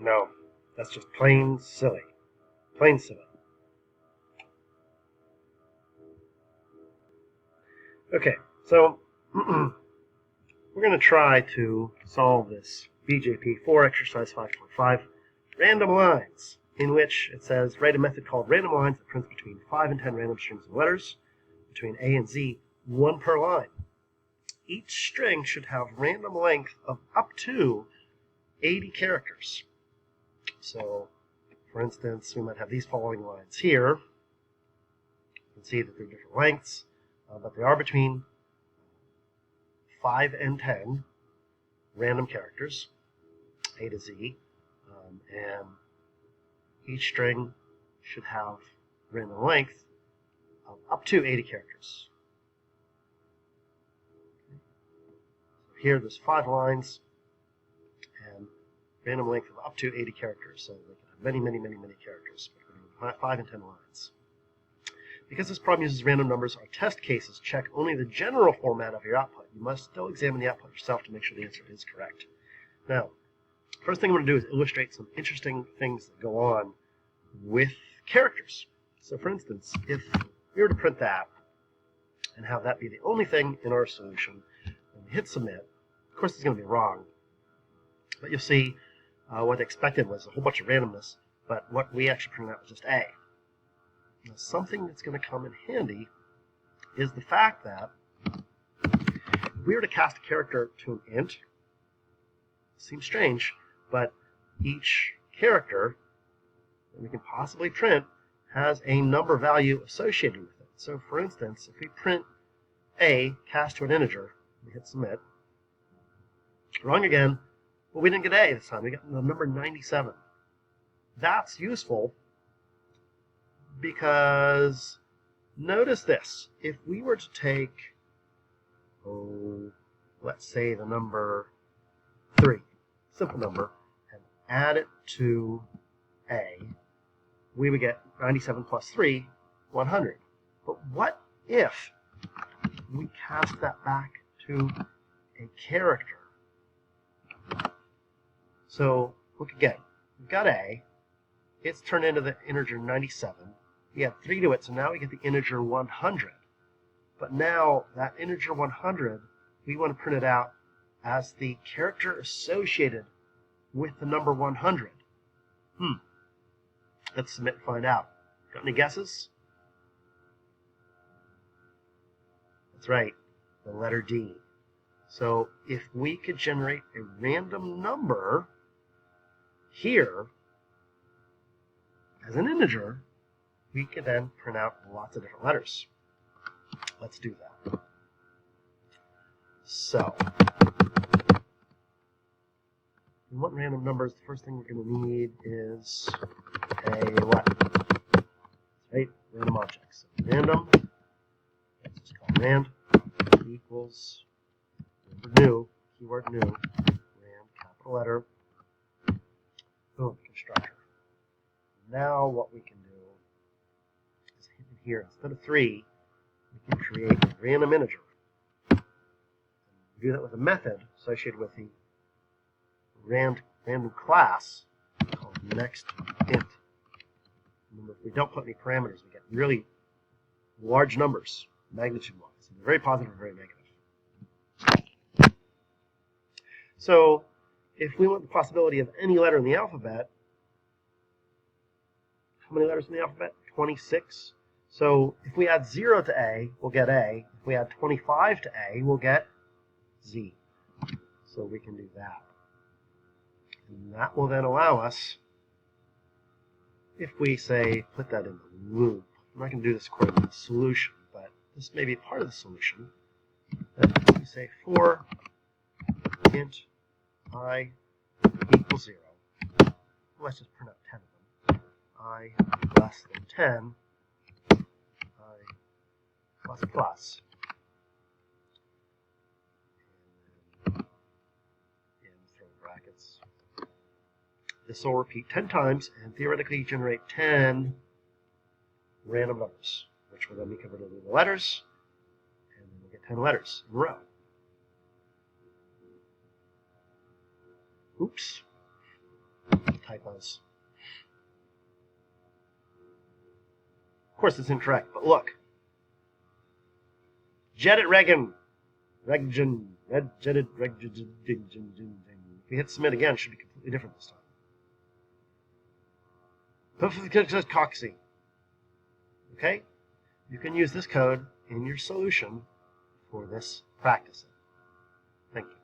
No, that's just plain silly. Plain silly. Okay, so we're going to try to solve this BJP4 exercise 5.5 random lines, in which it says write a method called randomLines that prints between 5 and 10 random strings of letters between A and Z, one per line. Each string should have random length of up to 80 characters. So, for instance, we might have these following lines here. You can see that they're different lengths, but they are between 5 and 10 random characters, A to Z, and each string should have random length of up to 80 characters. So here there's 5 lines and random length of up to 80 characters, so they can have many, many, many, many characters, between 5 and 10 lines. Because this problem uses random numbers, our test cases check only the general format of your output. You must still examine the output yourself to make sure the answer is correct. Now, first thing I'm going to do is illustrate some interesting things that go on with characters. So for instance, if we were to print that and have that be the only thing in our solution, and we hit submit, of course it's going to be wrong. But you'll see what they expected was a whole bunch of randomness, but what we actually printed out was just A. Now, something that's going to come in handy is the fact that if we were to cast a character to an int, it seems strange, but each character that we can possibly print has a number value associated with it. So for instance, if we print A cast to an integer, we hit submit, wrong again, but we didn't get A this time, we got the number 97. That's useful because notice this. If we were to take, let's say the number 3, simple number, and add it to A, we would get 97 plus 3, 100. But what if we cast that back to a character? So look again. We've got A. It's turned into the integer 97. We add 3 to it, so now we get the integer 100. But now that integer 100, we want to print it out as the character associated with the number 100. Let's submit and find out. Got any guesses? That's right, the letter D. So if we could generate a random number here as an integer, we could then print out lots of different letters. Let's do that. So, we want random numbers. The first thing we're going to need is a what? Right? Random object. So random, let's just call it rand, equals, new, keyword new, rand, capital letter, boom, constructor. Now what we can do is hit in here, instead of 3, we can create a random integer. And we do that with a method associated with the random class called nextInt. Remember, if we don't put any parameters, we get really large numbers, magnitude-wise. So they're very positive or very negative. So if we want the possibility of any letter in the alphabet, how many letters in the alphabet? 26. So if we add 0 to A, we'll get A. If we add 25 to A, we'll get Z. So we can do that. And that will then allow us, if we say, put that in the loop, I'm not going to do this according to the solution, but this may be part of the solution, that we say for int I equals 0. Let's just print out 10 of them. I less than 10, I plus plus, and throw brackets. This will repeat 10 times and theoretically generate 10 random numbers, which will then be converted into letters, and then we'll get 10 letters in a row. Oops. typos. Of course, it's incorrect, but look. Jetted Regan. Regin. Jetted Regin. If we hit submit again, it should be completely different this time. Coxy. Okay? You can use this code in your solution for this practice. Thank you.